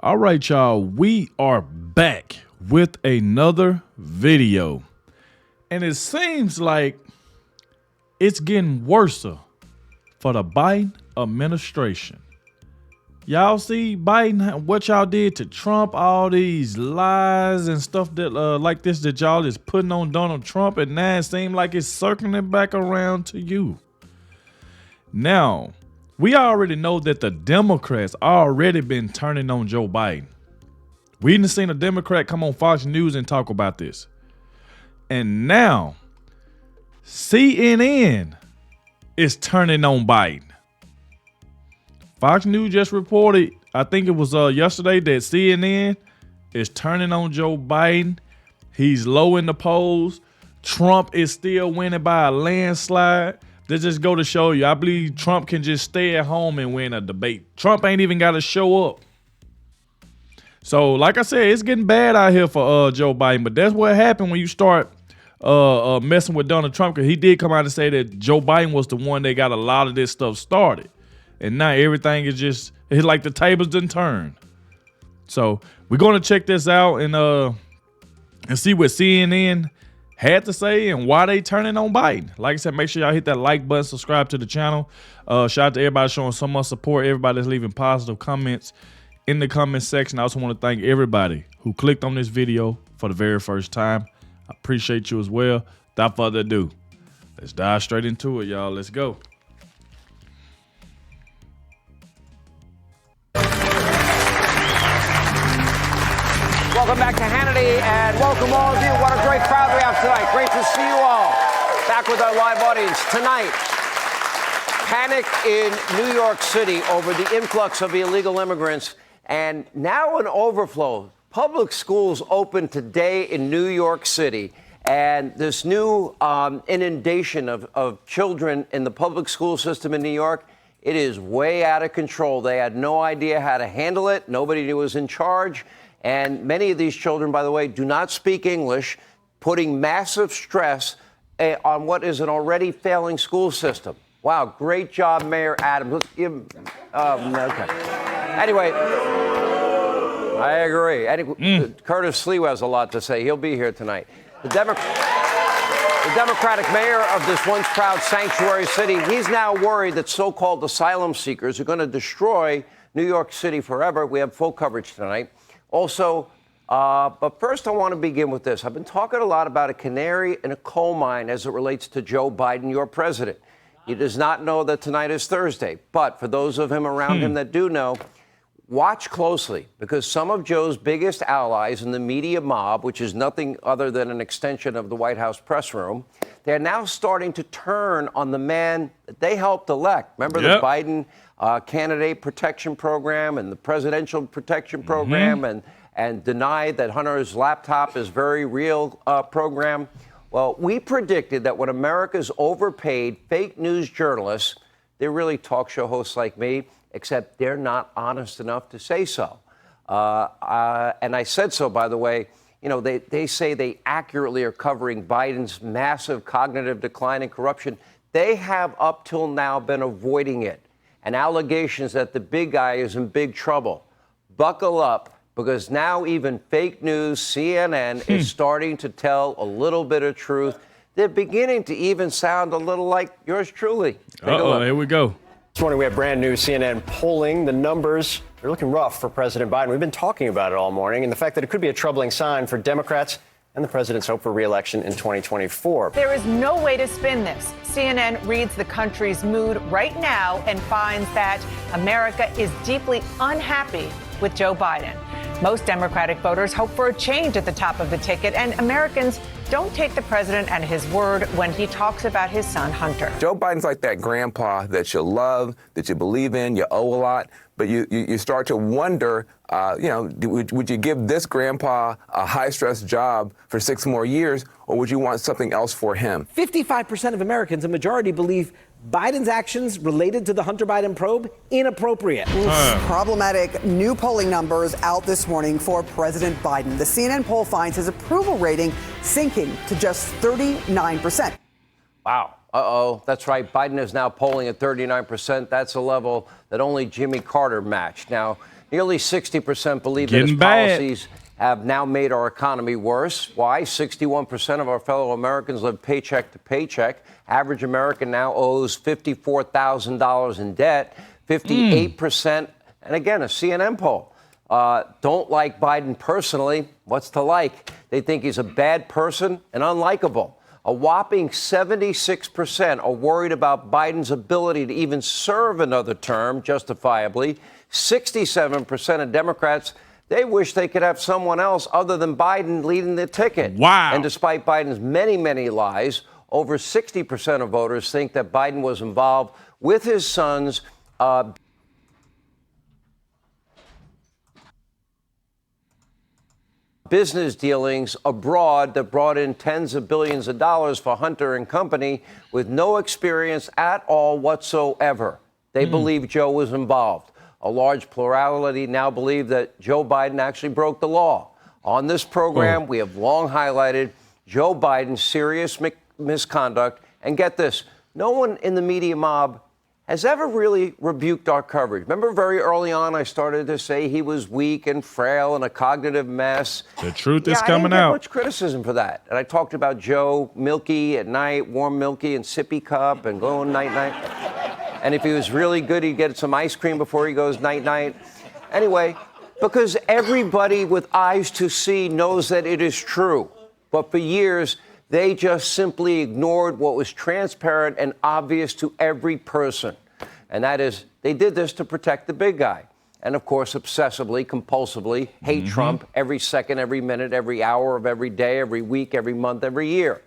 All right, y'all, we are back with another video. And it seems like it's getting worse for the Biden administration. Y'all see Biden, what y'all did to Trump, all these lies and stuff that like this that y'all is putting on Donald Trump, and now it seems like it's circling back around to you. Now, we already know that the Democrats already been turning on Joe Biden. We didn't seen a Democrat come on Fox News and talk about this. And now, CNN is turning on Biden. Fox News just reported, I think it was yesterday, that CNN is turning on Joe Biden. He's low in the polls. Trump is still winning by a landslide. They just go to show you, I believe Trump can just stay at home and win a debate. Trump ain't even got to show up. So, like I said, it's getting bad out here for Joe Biden. But that's what happened when you start messing with Donald Trump, because he did come out and say that Joe Biden was the one that got a lot of this stuff started. And now everything is just, it's like the tables done turned. So we're going to check this out and see what CNN had to say and why they turning on Biden. Like I said, make sure y'all hit that like button, subscribe to the channel. Shout out to everybody showing so much support, everybody that's leaving positive comments in the comment section. I also want to thank everybody who clicked on this video for the very first time. I appreciate you as well. Without further ado, let's dive straight into it, y'all. Let's go. Welcome back to Hannity, and welcome all of you. What a great crowd we have tonight. Great to see you all. Back with our live audience tonight. Panic in New York City over the influx of illegal immigrants, and now an overflow. Public schools open today in New York City, and this new inundation of children in the public school system in New York, it is way out of control. They had no idea how to handle it. Nobody was in charge. And many of these children, by the way, do not speak English, putting massive stress on what is an already failing school system. Wow, great job, Mayor Adams. Let's give him, okay. Anyway, I agree. Curtis Sliwa has a lot to say. He'll be here tonight. The Democratic mayor of this once proud sanctuary city, he's now worried that so-called asylum seekers are going to destroy New York City forever. We have full coverage tonight. Also, but first I want to begin with this. I've been talking a lot about a canary in a coal mine as it relates to Joe Biden, your president. He does not know that tonight is Thursday. But for those of him around him that do know, watch closely, because some of Joe's biggest allies in the media mob, which is nothing other than an extension of the White House press room, they're now starting to turn on the man that they helped elect. Remember the Biden candidate protection program and the presidential protection program and denied that Hunter's laptop is very real program. Well, we predicted that when America's overpaid fake news journalists, they're really talk show hosts like me, except they're not honest enough to say so. And I said so, by the way. You know, they say they accurately are covering Biden's massive cognitive decline and corruption. They have up till now been avoiding it. And allegations that the big guy is in big trouble. Buckle up, because now even fake news, CNN, is starting to tell a little bit of truth. They're beginning to even sound a little like yours truly. Uh-oh, here we go. This morning we have brand new CNN polling. The numbers, they're looking rough for President Biden. We've been talking about it all morning, and the fact that it could be a troubling sign for Democrats and the president's hope for re-election in 2024. There is no way to spin this. CNN reads the country's mood right now and finds that America is deeply unhappy with Joe Biden. Most Democratic voters hope for a change at the top of the ticket, and Americans don't take the president at his word when he talks about his son, Hunter. Joe Biden's like that grandpa that you love, that you believe in, you owe a lot, but you start to wonder, would you give this grandpa a high-stress job for 6 more years, or would you want something else for him? 55% of Americans, a majority, believe Biden's actions related to the Hunter Biden probe inappropriate. Problematic new polling numbers out this morning for President Biden. The CNN poll finds his approval rating sinking to just 39%. Wow. Uh-oh. That's right. Biden is now polling at 39%. That's a level that only Jimmy Carter matched. Now, Nearly 60% believe that Getting his bad. policies have now made our economy worse. Why? 61% of our fellow Americans live paycheck to paycheck. Average American now owes $54,000 in debt. 58%, and again, a CNN poll, don't like Biden personally. What's to like? They think he's a bad person and unlikable. A whopping 76% are worried about Biden's ability to even serve another term justifiably. 67% of Democrats, they wish they could have someone else other than Biden leading the ticket. Wow. And despite Biden's many, many lies, over 60% of voters think that Biden was involved with his son's business dealings abroad that brought in tens of billions of dollars for Hunter and company with no experience at all whatsoever. They believe Joe was involved. A large plurality now believe that Joe Biden actually broke the law. On this program, we have long highlighted Joe Biden's serious misconduct. And get this, no one in the media mob has ever really rebuked our coverage. Remember very early on, I started to say he was weak and frail and a cognitive mess. The truth is I coming didn't get out. much criticism for that. And I talked about Joe Milky at night, warm Milky and sippy cup and going night-night. And if he was really good, he'd get some ice cream before he goes night-night. Anyway, because everybody with eyes to see knows that it is true. But for years, they just simply ignored what was transparent and obvious to every person. And that is, they did this to protect the big guy. And of course, obsessively, compulsively, hate Trump every second, every minute, every hour of every day, every week, every month, every year.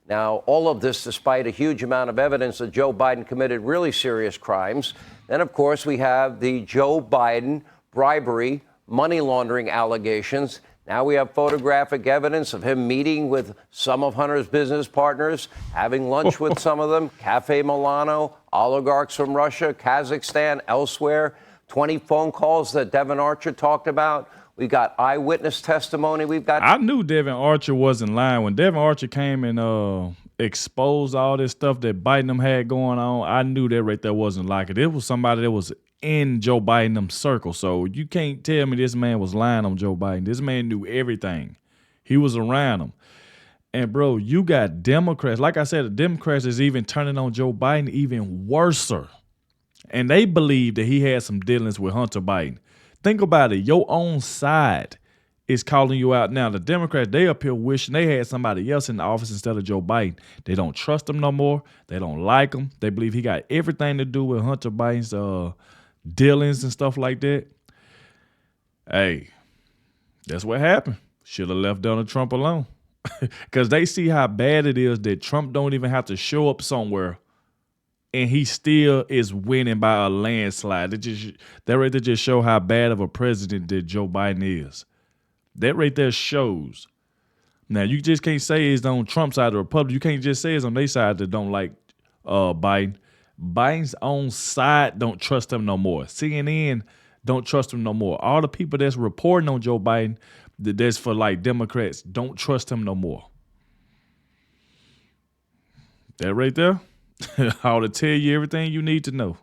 Now, all of this despite a huge amount of evidence that Joe Biden committed really serious crimes. Then, of course, we have the Joe Biden bribery, money laundering allegations. Now we have photographic evidence of him meeting with some of Hunter's business partners, having lunch with some of them, Cafe Milano, oligarchs from Russia, Kazakhstan, elsewhere, 20 phone calls that Devin Archer talked about. We've got eyewitness testimony. I knew Devin Archer wasn't lying. When Devin Archer came and exposed all this stuff that Biden them had going on, I knew that right there wasn't like it. It was somebody that was in Joe Biden's circle. So you can't tell me this man was lying on Joe Biden. This man knew everything. He was around him. And, bro, you got Democrats. Like I said, the Democrats is even turning on Joe Biden even worser. And they believe that he had some dealings with Hunter Biden. Think about it. Your own side is calling you out now. The Democrats, they up here wishing they had somebody else in the office instead of Joe Biden. They don't trust him no more. They don't like him. They believe he got everything to do with Hunter Biden's dealings and stuff like that. Hey, that's what happened. Should have left Donald Trump alone. Because they see how bad it is that Trump don't even have to show up somewhere and he still is winning by a landslide. That right there just show how bad of a president that Joe Biden is. That right there shows. Now, you just can't say it's on Trump's side of the Republic. You can't just say it's on their side that don't like Biden. Biden's own side don't trust him no more. CNN don't trust him no more. All the people that's reporting on Joe Biden, that's for like Democrats, don't trust him no more. That right there, ought to tell you everything you need to know.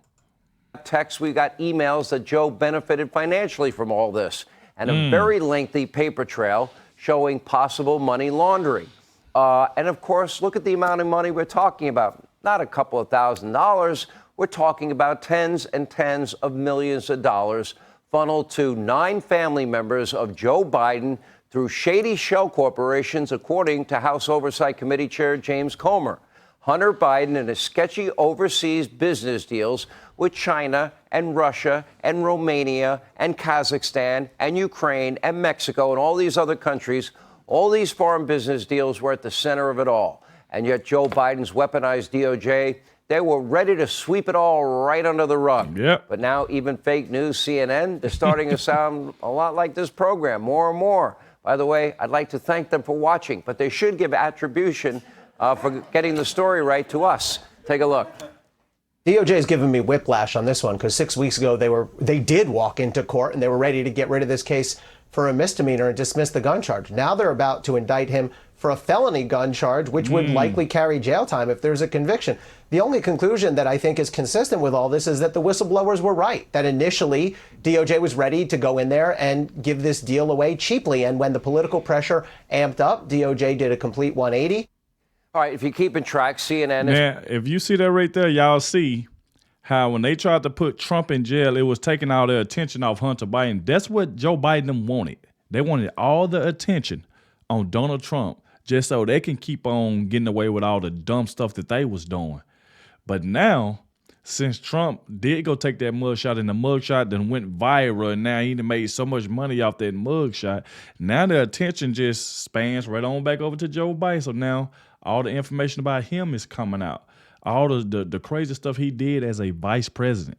Texts, we got emails that Joe benefited financially from all this, and a very lengthy paper trail showing possible money laundering. And of course, look at the amount of money we're talking about. Not a couple of $1,000s. We're talking about tens and tens of millions of dollars funneled to 9 family members of Joe Biden through shady shell corporations, according to House Oversight Committee Chair James Comer. Hunter Biden and his sketchy overseas business deals with China and Russia and Romania and Kazakhstan and Ukraine and Mexico and all these other countries, all these foreign business deals were at the center of it all. And yet Joe Biden's weaponized DOJ, they were ready to sweep it all right under the rug. Yep. But now even fake news, CNN, they're starting to sound a lot like this program, more and more. By the way, I'd like to thank them for watching, but they should give attribution for getting the story right to us. Take a look. DOJ has given me whiplash on this one because 6 weeks ago they did walk into court and they were ready to get rid of this case for a misdemeanor and dismiss the gun charge. Now they're about to indict him for a felony gun charge, which would likely carry jail time if there's a conviction. The only conclusion that I think is consistent with all this is that the whistleblowers were right, that initially DOJ was ready to go in there and give this deal away cheaply. And when the political pressure amped up, DOJ did a complete 180. All right, if you're keeping track, CNN is... Now, if you see that right there, y'all see how when they tried to put Trump in jail, it was taking all the attention off Hunter Biden. That's what Joe Biden wanted. They wanted all the attention on Donald Trump just so they can keep on getting away with all the dumb stuff that they was doing. But now, since Trump did go take that mugshot and the mugshot then went viral and now he done made so much money off that mugshot, now the attention just spans right on back over to Joe Biden. So now all the information about him is coming out. All the crazy stuff he did as a vice president.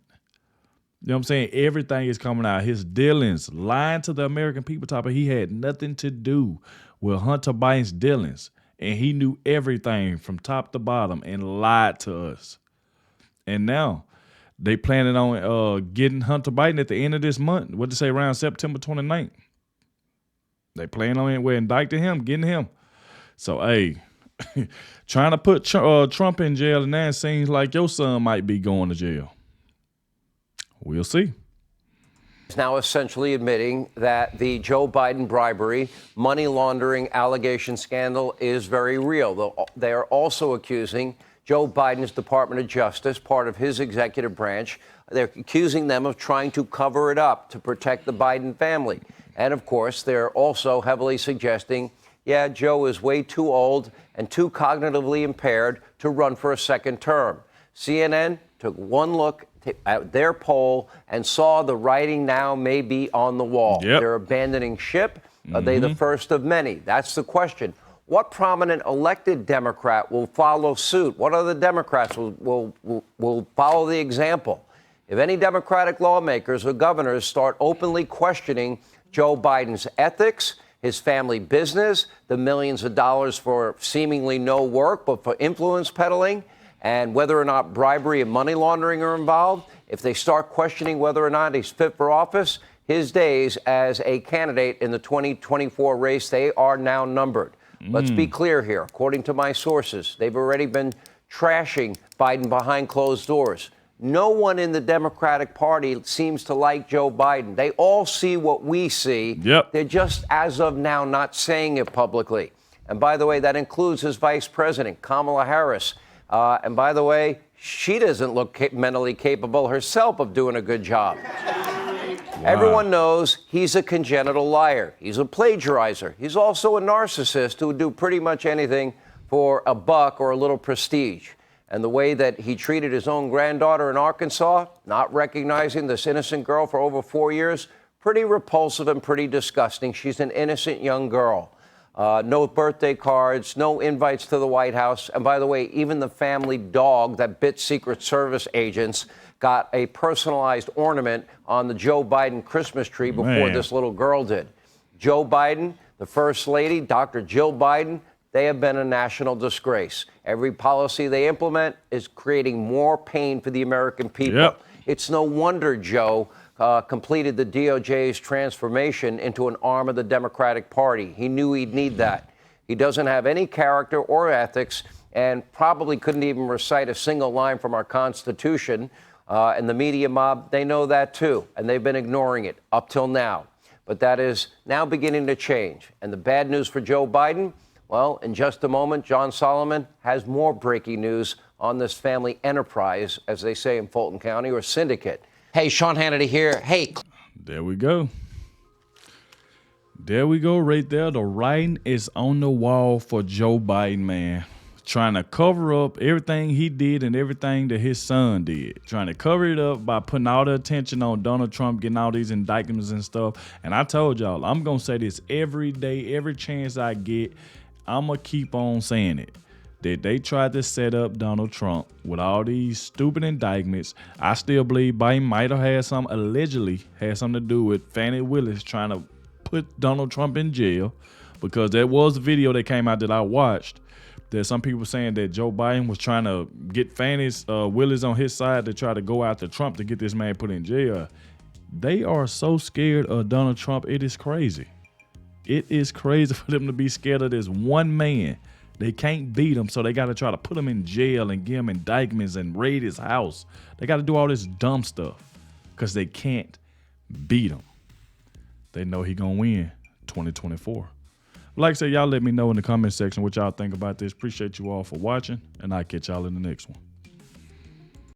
You know what I'm saying? Everything is coming out. His dealings, lying to the American people, he had nothing to do with Hunter Biden's dealings. And he knew everything from top to bottom and lied to us. And now they planning on getting Hunter Biden at the end of this month. What they say, around September 29th. They plan on indicting him, getting him. So, hey, trying to put Trump in jail, and now it seems like your son might be going to jail. We'll see. Is now essentially admitting that the Joe Biden bribery, money laundering allegation scandal is very real. They are also accusing Joe Biden's Department of Justice, part of his executive branch. They're accusing them of trying to cover it up to protect the Biden family. And, of course, they're also heavily suggesting, yeah, Joe is way too old and too cognitively impaired to run for a second term. CNN took one look at their poll and saw the writing now may be on the wall. Yep. They're abandoning ship. Are they the first of many? That's the question. What prominent elected Democrat will follow suit? What other Democrats will follow the example? If any Democratic lawmakers or governors start openly questioning Joe Biden's ethics, his family business, the millions of dollars for seemingly no work, but for influence peddling, and whether or not bribery and money laundering are involved, if they start questioning whether or not he's fit for office, his days as a candidate in the 2024 race, they are now numbered. Let's be clear here. According to my sources, they've already been trashing Biden behind closed doors. No one in the Democratic Party seems to like Joe Biden. They all see what we see. Yep. They're just, as of now, not saying it publicly. And by the way, that includes his vice president, Kamala Harris. And by the way, she doesn't look mentally capable herself of doing a good job. Everyone knows he's a congenital liar. He's a plagiarizer. He's also a narcissist who would do pretty much anything for a buck or a little prestige. And the way that he treated his own granddaughter in Arkansas, not recognizing this innocent girl for over 4 years, pretty repulsive and pretty disgusting. She's an innocent young girl. No birthday cards, no invites to the White House. And by the way, even the family dog that bit Secret Service agents got a personalized ornament on the Joe Biden Christmas tree before this little girl did. Joe Biden, the First Lady, Dr. Jill Biden, they have been a national disgrace. Every policy they implement is creating more pain for the American people. Yep. It's no wonder Joe completed the DOJ's transformation into an arm of the Democratic Party. He knew he'd need that. He doesn't have any character or ethics and probably couldn't even recite a single line from our Constitution. And the media mob, they know that too, and they've been ignoring it up till now. But that is now beginning to change. And the bad news for Joe Biden, well, in just a moment, John Solomon has more breaking news on this family enterprise, as they say in Fulton County, or syndicate. Hey, Sean Hannity here. Hey. There we go. There we go right there. The writing is on the wall for Joe Biden, man. Trying to cover up everything he did and everything that his son did. Trying to cover it up by putting all the attention on Donald Trump, getting all these indictments and stuff. And I told y'all, I'm going to say this every day, every chance I get. I'm going to keep on saying it. That they tried to set up Donald Trump with all these stupid indictments. I still believe Biden might have had allegedly had something to do with Fannie Willis trying to put Donald Trump in jail, because there was a video that came out that I watched. There's some people saying that Joe Biden was trying to get Fannie's Willis on his side to try to go after Trump to get this man put in jail. They are so scared of Donald Trump, it is crazy. It is crazy for them to be scared of this one man. They can't beat him, so they got to try to put him in jail and give him indictments and raid his house. They got to do all this dumb stuff because they can't beat him. They know he gonna win 2024. Like I said, y'all let me know in the comment section what y'all think about this. Appreciate you all for watching, and I'll catch y'all in the next one.